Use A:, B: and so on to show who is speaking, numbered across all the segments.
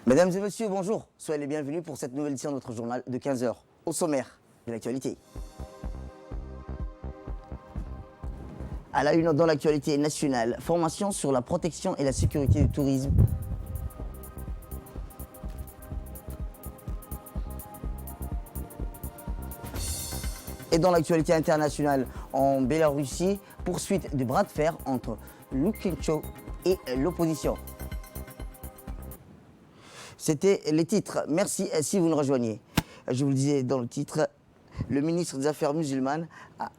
A: Mesdames et messieurs, bonjour. Soyez les bienvenus pour cette nouvelle édition de notre journal de 15 heures. Au sommaire de l'actualité. À la une dans l'actualité nationale, formation sur la protection et la sécurité du tourisme. Et dans l'actualité internationale, en Bélarussie, poursuite du bras de fer entre Lukashenko et l'opposition. C'était les titres. Merci si vous nous rejoignez. Je vous le disais dans le titre, le ministre des Affaires musulmanes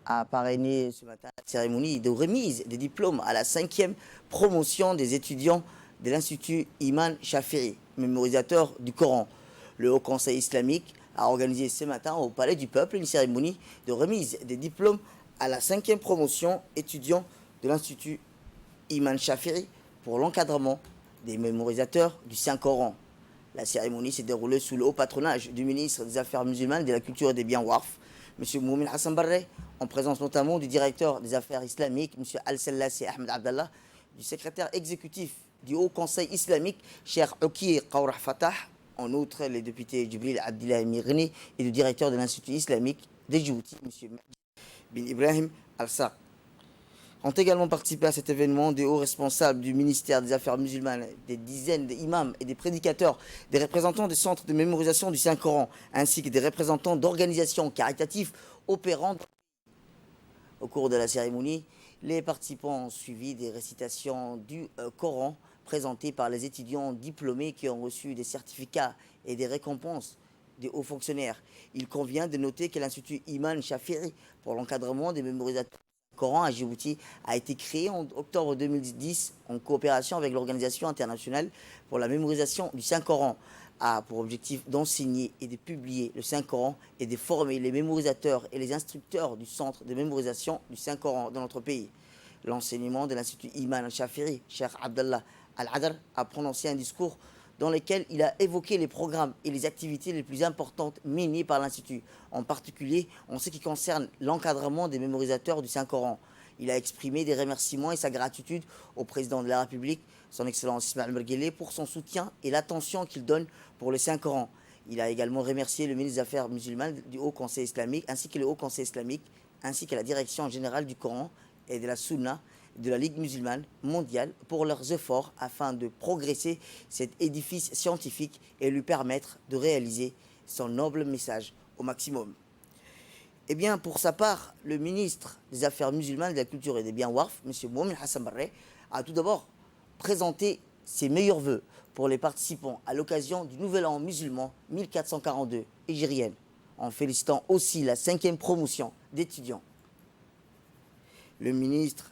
A: a parrainé ce matin la cérémonie de remise des diplômes à la 5e promotion des étudiants de l'Institut Imam Shafi'i, mémorisateur du Coran. Le Haut Conseil islamique a organisé ce matin au Palais du Peuple une cérémonie de remise des diplômes à la 5e promotion étudiants de l'Institut Imam Shafi'i pour l'encadrement des mémorisateurs du Saint-Coran. La cérémonie s'est déroulée sous le haut patronage du ministre des Affaires musulmanes, de la Culture et des Biens Warf, M. Moumin Hassan Barre, en présence notamment du directeur des Affaires islamiques, M. Al-Sallassi Ahmed Abdallah, du secrétaire exécutif du Haut Conseil islamique, Cheikh Oki Qawrah Fatah, en outre les députés Djibril Abdillah Mirni et le directeur de l'Institut islamique de Djibouti, M. Bin Ibrahim Al-Saq. Ont également participé à cet événement des hauts responsables du ministère des Affaires musulmanes, des dizaines d'imams et des prédicateurs, des représentants des centres de mémorisation du Saint-Coran, ainsi que des représentants d'organisations caritatives opérant. Au cours de la cérémonie, les participants ont suivi des récitations du Coran présentées par les étudiants diplômés qui ont reçu des certificats et des récompenses des hauts fonctionnaires. Il convient de noter que l'Institut Imam Shafi'i pour l'encadrement des mémorisateurs Coran à Djibouti a été créé en octobre 2010 en coopération avec l'Organisation internationale pour la mémorisation du Saint-Coran, a pour objectif d'enseigner et de publier le Saint-Coran et de former les mémorisateurs et les instructeurs du centre de mémorisation du Saint-Coran dans notre pays. L'enseignement de l'Institut Imam Al-Shafi'i, Cheikh Abdallah Al-Adar, a prononcé un discours dans lequel il a évoqué les programmes et les activités les plus importantes menées par l'Institut, en particulier en ce qui concerne l'encadrement des mémorisateurs du Saint-Coran. Il a exprimé des remerciements et sa gratitude au président de la République, son Excellence Ismaël Merguele, pour son soutien et l'attention qu'il donne pour le Saint-Coran. Il a également remercié le ministre des Affaires musulmanes du Haut Conseil islamique, ainsi que le Haut Conseil islamique, ainsi que la direction générale du Coran et de la Sunna de la Ligue musulmane mondiale pour leurs efforts afin de progresser cet édifice scientifique et lui permettre de réaliser son noble message au maximum. Eh bien, pour sa part, le ministre des Affaires musulmanes, de la Culture et des Biens Warf, M. Moumin Hassan Barre, a tout d'abord présenté ses meilleurs vœux pour les participants à l'occasion du Nouvel An musulman 1442 hégérienne, en félicitant aussi la 5e promotion d'étudiants. Le ministre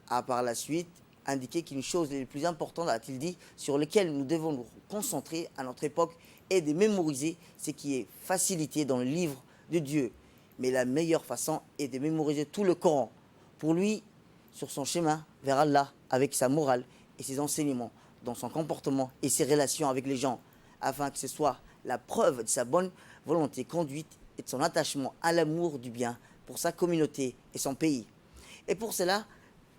A: a par la suite indiqué qu'une chose les plus importantes, a-t-il dit, sur lesquelles nous devons nous concentrer à notre époque est de mémoriser ce qui est facilité dans le livre de Dieu. Mais la meilleure façon est de mémoriser tout le Coran. Pour lui, sur son chemin vers Allah, avec sa morale et ses enseignements, dans son comportement et ses relations avec les gens, afin que ce soit la preuve de sa bonne volonté conduite et de son attachement à l'amour du bien pour sa communauté et son pays. Et pour cela,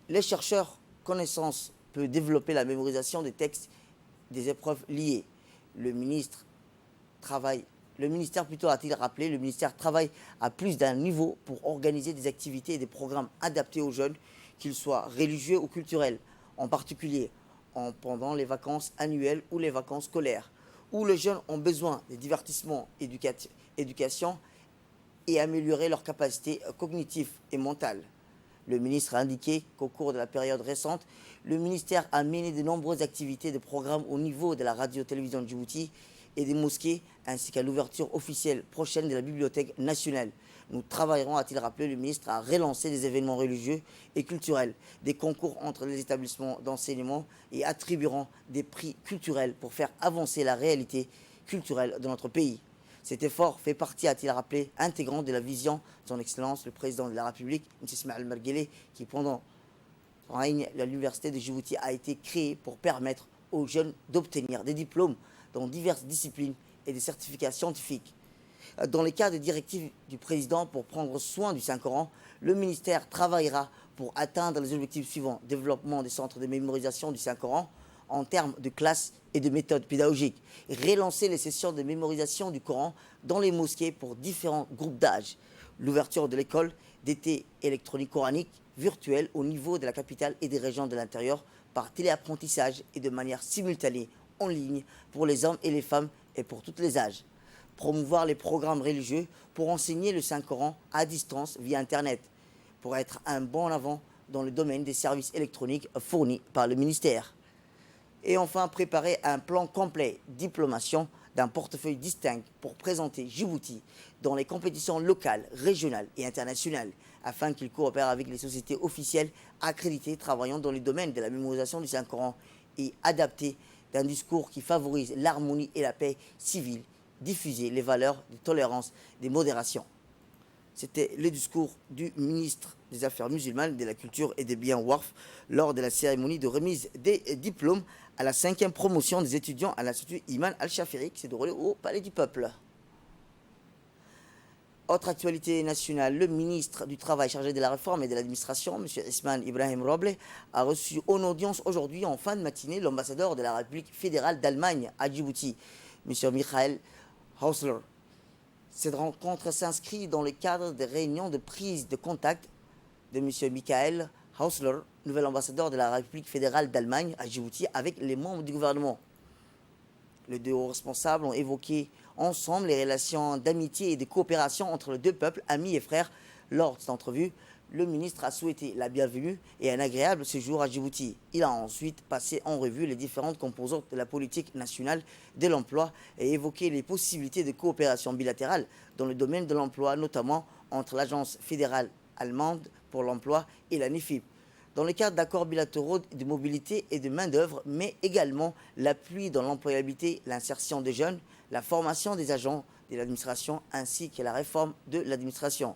A: les chercheurs connaissance peuvent développer la mémorisation des textes des épreuves liées. Le ministère a-t-il rappelé, le ministère travaille à plus d'un niveau pour organiser des activités et des programmes adaptés aux jeunes, qu'ils soient religieux ou culturels, en particulier pendant les vacances annuelles ou les vacances scolaires, où les jeunes ont besoin de divertissement, éducation et améliorer leurs capacités cognitives et mentales. Le ministre a indiqué qu'au cours de la période récente, le ministère a mené de nombreuses activités de programmes au niveau de la radio-télévision de Djibouti et des mosquées, ainsi qu'à l'ouverture officielle prochaine de la Bibliothèque nationale. Nous travaillerons, a-t-il rappelé le ministre, à relancer des événements religieux et culturels, des concours entre les établissements d'enseignement et attribueront des prix culturels pour faire avancer la réalité culturelle de notre pays. Cet effort fait partie, a-t-il rappelé, intégrante de la vision de son Excellence, le président de la République, M. Ismaël Merguele, qui pendant son règne à l'université de Djibouti a été créée pour permettre aux jeunes d'obtenir des diplômes dans diverses disciplines et des certificats scientifiques. Dans les cas de directives du président pour prendre soin du Saint-Coran, le ministère travaillera pour atteindre les objectifs suivants: développement des centres de mémorisation du Saint-Coran, en termes de classes et de méthodes pédagogiques. Relancer les sessions de mémorisation du Coran dans les mosquées pour différents groupes d'âge. L'ouverture de l'école d'été électronique coranique virtuelle au niveau de la capitale et des régions de l'intérieur par téléapprentissage et de manière simultanée en ligne pour les hommes et les femmes et pour tous les âges. Promouvoir les programmes religieux pour enseigner le Saint-Coran à distance via Internet, pour être un bond en avant dans le domaine des services électroniques fournis par le ministère. Et enfin, préparer un plan complet diplomation d'un portefeuille distinct pour présenter Djibouti dans les compétitions locales, régionales et internationales, afin qu'il coopère avec les sociétés officielles accréditées travaillant dans les domaines de la mémorisation du Saint-Coran et adapté d'un discours qui favorise l'harmonie et la paix civile, diffuser les valeurs de tolérance, de modération. C'était le discours du ministre des Affaires musulmanes, de la Culture et des Biens Waqf lors de la cérémonie de remise des diplômes à la 5e promotion des étudiants à l'Institut Iman Al-Shafiri qui s'est déroulée au Palais du Peuple. Autre actualité nationale, le ministre du Travail chargé de la réforme et de l'administration, M. Isman Ibrahim Roble, a reçu en audience aujourd'hui en fin de matinée l'ambassadeur de la République fédérale d'Allemagne à Djibouti, M. Michael Hausler. Cette rencontre s'inscrit dans le cadre des réunions de prise de contact de M. Michael Hausler, nouvel ambassadeur de la République fédérale d'Allemagne à Djibouti, avec les membres du gouvernement. Les deux hauts responsables ont évoqué ensemble les relations d'amitié et de coopération entre les deux peuples, amis et frères. Lors de cette entrevue, le ministre a souhaité la bienvenue et un agréable séjour à Djibouti. Il a ensuite passé en revue les différentes composantes de la politique nationale de l'emploi et évoqué les possibilités de coopération bilatérale dans le domaine de l'emploi, notamment entre l'Agence fédérale allemande pour l'emploi et la NIFIP, dans le cadre d'accords bilatéraux de mobilité et de main-d'œuvre, mais également l'appui dans l'employabilité, l'insertion des jeunes, la formation des agents de l'administration ainsi que la réforme de l'administration.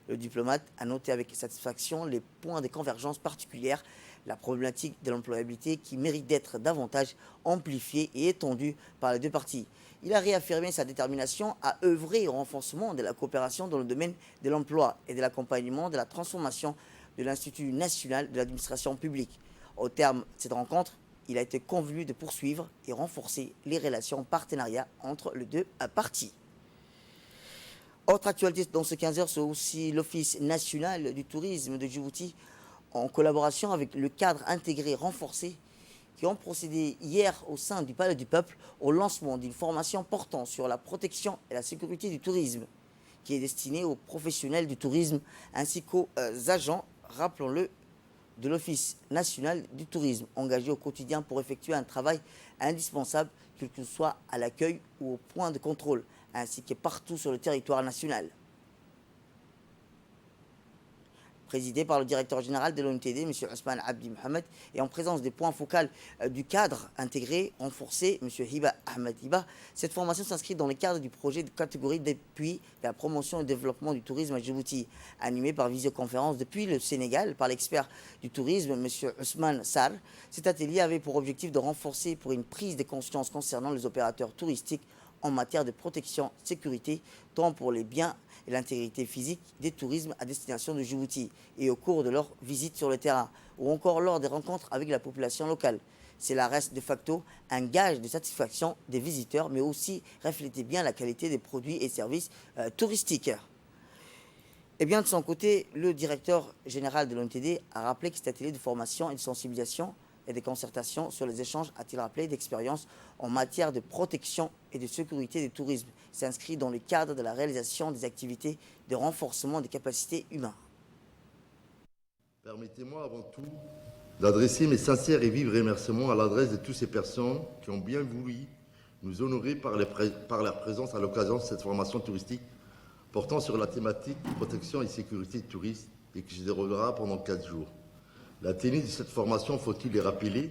A: Le diplomate a noté avec satisfaction les points de convergence particulières, la problématique de l'employabilité qui mérite d'être davantage amplifiée et étendue par les deux parties. Il a réaffirmé sa détermination à œuvrer au renforcement de la coopération dans le domaine de l'emploi et de l'accompagnement de la transformation de l'Institut national de l'administration publique. Au terme de cette rencontre, il a été convenu de poursuivre et renforcer les relations partenariats entre les deux parties. Autre actualité dans ce 15 heures, c'est aussi l'Office national du tourisme de Djibouti, en collaboration avec le cadre intégré renforcé, qui ont procédé hier au sein du Palais du Peuple au lancement d'une formation portant sur la protection et la sécurité du tourisme, qui est destinée aux professionnels du tourisme ainsi qu'aux agents, rappelons-le, de l'Office national du tourisme, engagés au quotidien pour effectuer un travail indispensable, quel que soit à l'accueil ou au point de contrôle, ainsi que partout sur le territoire national. Présidé par le directeur général de l'ONTD, M. Ousmane Abdi Mohamed, et en présence des points focaux du cadre intégré, renforcé, M. Hiba Ahmed Hiba, cette formation s'inscrit dans le cadre du projet de catégorie d'appui de la promotion et développement du tourisme à Djibouti, animé par visioconférence depuis le Sénégal par l'expert du tourisme, M. Ousmane Sarr. Cet atelier avait pour objectif de renforcer pour une prise de conscience concernant les opérateurs touristiques en matière de protection, sécurité, tant pour les biens et l'intégrité physique des tourismes à destination de Djibouti et au cours de leur visite sur le terrain ou encore lors des rencontres avec la population locale. Cela reste de facto un gage de satisfaction des visiteurs, mais aussi refléter bien la qualité des produits et services touristiques. Et bien de son côté, le directeur général de l'ONTD a rappelé que cet atelier de formation et de sensibilisation et des concertations sur les échanges, a-t-il rappelé, d'expérience en matière de protection et de sécurité du tourisme s'inscrit dans le cadre de la réalisation des activités de renforcement des capacités humaines.
B: Permettez-moi avant tout d'adresser mes sincères et vifs remerciements à l'adresse de toutes ces personnes qui ont bien voulu nous honorer par leur présence à l'occasion de cette formation touristique portant sur la thématique protection et sécurité du tourisme et qui se déroulera pendant 4 jours. La tenue de cette formation, faut-il les rappeler,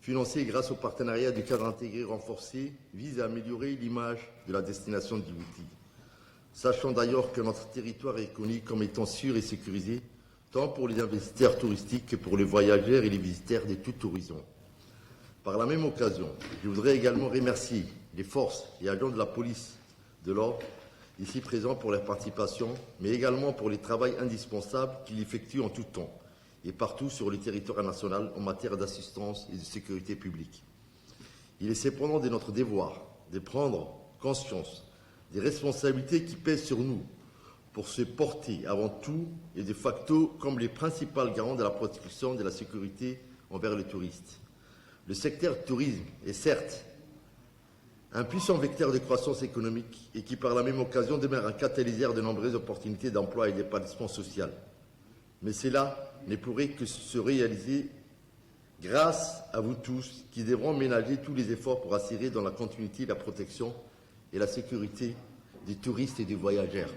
B: financée grâce au partenariat du cadre intégré renforcé, vise à améliorer l'image de la destination de Djibouti. Sachant d'ailleurs que notre territoire est connu comme étant sûr et sécurisé, tant pour les investisseurs touristiques que pour les voyageurs et les visiteurs de tout horizon. Par la même occasion, je voudrais également remercier les forces et agents de la police de l'ordre ici présents pour leur participation, mais également pour les travaux indispensables qu'ils effectuent en tout temps et partout sur le territoire national en matière d'assistance et de sécurité publique. Il est cependant de notre devoir de prendre conscience des responsabilités qui pèsent sur nous pour se porter avant tout et de facto comme les principaux garants de la protection de la sécurité envers les touristes. Le secteur tourisme est certes un puissant vecteur de croissance économique et qui par la même occasion demeure un catalyseur de nombreuses opportunités d'emploi et d'épanouissement social. Mais cela ne pourrait que se réaliser grâce à vous tous qui devront ménager tous les efforts pour assurer dans la continuité la protection et la sécurité des touristes et des voyageurs.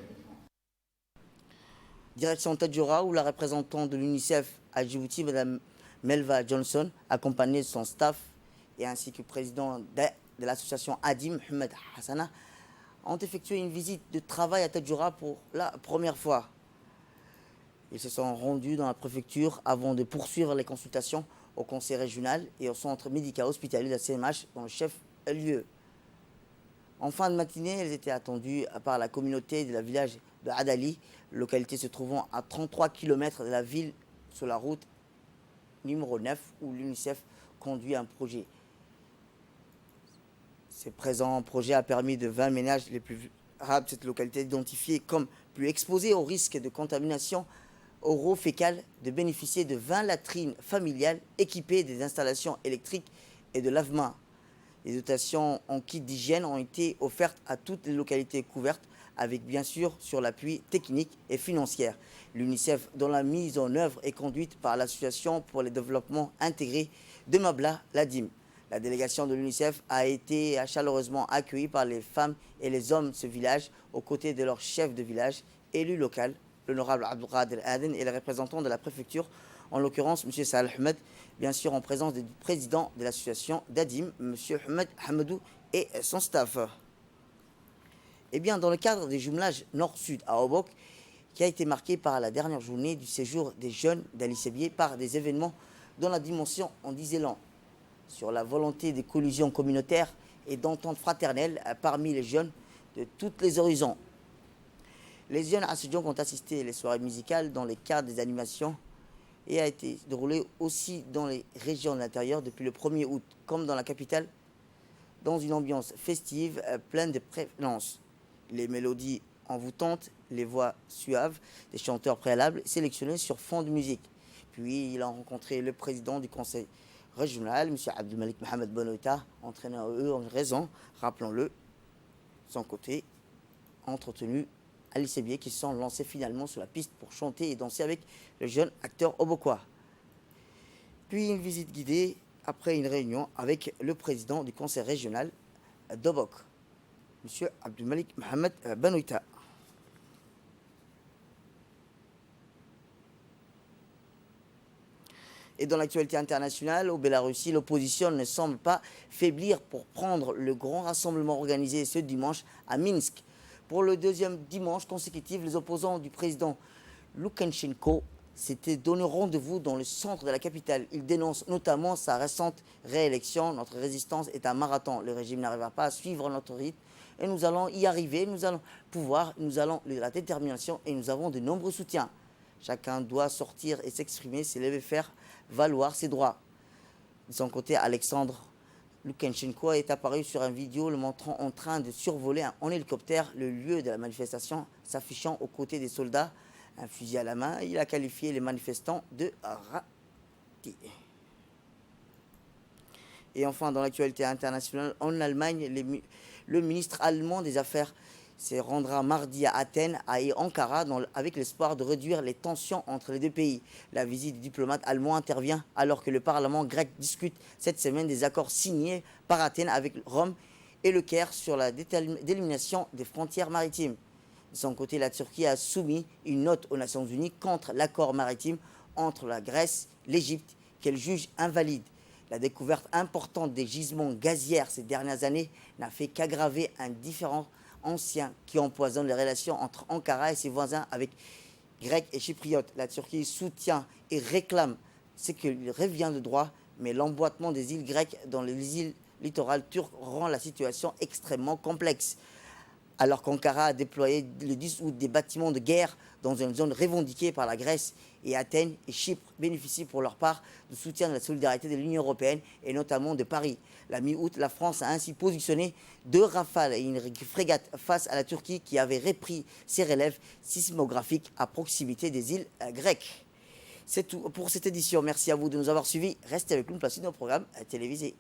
A: Direction Tadjoura, où la représentante de l'UNICEF à Djibouti, Mme Melva Johnson, accompagnée de son staff et ainsi que le président de l'association Adim, Mohamed Hassana, ont effectué une visite de travail à Tadjoura pour la première fois. Ils se sont rendus dans la préfecture avant de poursuivre les consultations au conseil régional et au centre médical hospitalier de la CMH dans le chef-lieu. En fin de matinée, elles étaient attendues par la communauté de la village de Adali, localité se trouvant à 33 km de la ville sur la route numéro 9 où l'UNICEF conduit un projet. Ce présent projet a permis de 20 ménages les plus vulnérables de cette localité identifiés comme plus exposés au risque de contamination oro-fécale de bénéficier de 20 latrines familiales équipées des installations électriques et de lavement. Les dotations en kit d'hygiène ont été offertes à toutes les localités couvertes avec bien sûr sur l'appui technique et financier. L'UNICEF, dont la mise en œuvre est conduite par l'Association pour le développement intégré de Mabla, l'ADIM. La délégation de l'UNICEF a été chaleureusement accueillie par les femmes et les hommes de ce village aux côtés de leur chef de village, élu local, l'honorable Abdelkader Aden et les représentants de la préfecture, en l'occurrence M. Salih Ahmed, bien sûr en présence du président de l'association d'Adim, M. Ahmed Hamadou et son staff. Eh bien, dans le cadre des jumelages nord-sud à Obok, qui a été marqué par la dernière journée du séjour des jeunes d'Ali Sebier par des événements dont la dimension en disait long sur la volonté de collusion communautaire et d'entente fraternelle parmi les jeunes de tous les horizons. Les jeunes à Assidjon ont assisté les soirées musicales dans les cadres des animations et a été déroulé aussi dans les régions de l'intérieur depuis le 1er août, comme dans la capitale, dans une ambiance festive pleine de prévenance. Les mélodies envoûtantes, les voix suaves des chanteurs préalables sélectionnés sur fond de musique. Puis il a rencontré le président du conseil régional, M. Abdelmalik Mohamed Benoïta, entraîneur en raison, rappelons-le, son côté, entretenu Ali Sebier qui se sont lancés finalement sur la piste pour chanter et danser avec le jeune acteur obokois. Puis une visite guidée après une réunion avec le président du conseil régional d'Obok, M. Abdelmalik Mohamed Benoïta. Et dans l'actualité internationale, au Bélarussie, l'opposition ne semble pas faiblir pour prendre le grand rassemblement organisé ce dimanche à Minsk. Pour le deuxième dimanche consécutif, les opposants du président Loukachenko s'étaient donné rendez-vous dans le centre de la capitale. Ils dénoncent notamment sa récente réélection. Notre résistance est un marathon. Le régime n'arrivera pas à suivre notre rythme et nous allons y arriver. Nous allons pouvoir, nous allons la détermination et nous avons de nombreux soutiens. Chacun doit sortir et s'exprimer, s'élever, faire valoir ses droits. De son côté, Alexandre Loukachenko est apparu sur une vidéo le montrant en train de survoler en hélicoptère le lieu de la manifestation, s'affichant aux côtés des soldats, un fusil à la main. Il a qualifié les manifestants de ratés. Et enfin, dans l'actualité internationale, en Allemagne, le ministre allemand des Affaires se rendra mardi à Athènes et Ankara avec l'espoir de réduire les tensions entre les deux pays. La visite du diplomate allemand intervient alors que le Parlement grec discute cette semaine des accords signés par Athènes avec Rome et le Caire sur la délimitation des frontières maritimes. De son côté, la Turquie a soumis une note aux Nations Unies contre l'accord maritime entre la Grèce et l'Égypte qu'elle juge invalide. La découverte importante des gisements gaziers ces dernières années n'a fait qu'aggraver un différend ancien qui empoisonne les relations entre Ankara et ses voisins avec Grecs et Chypriotes. La Turquie soutient et réclame ce qu'il revient de droit, mais l'emboîtement des îles grecques dans les îles littorales turques rend la situation extrêmement complexe. Alors qu'Ankara a déployé le 10 août des bâtiments de guerre dans une zone revendiquée par la Grèce, et Athènes et Chypre bénéficient pour leur part du soutien de la solidarité de l'Union européenne et notamment de Paris. La mi-août, la France a ainsi positionné 2 Rafales et une frégate face à la Turquie qui avait repris ses relèves sismographiques à proximité des îles grecques. C'est tout pour cette édition. Merci à vous de nous avoir suivis. Restez avec nous, place nos programmes télévisés.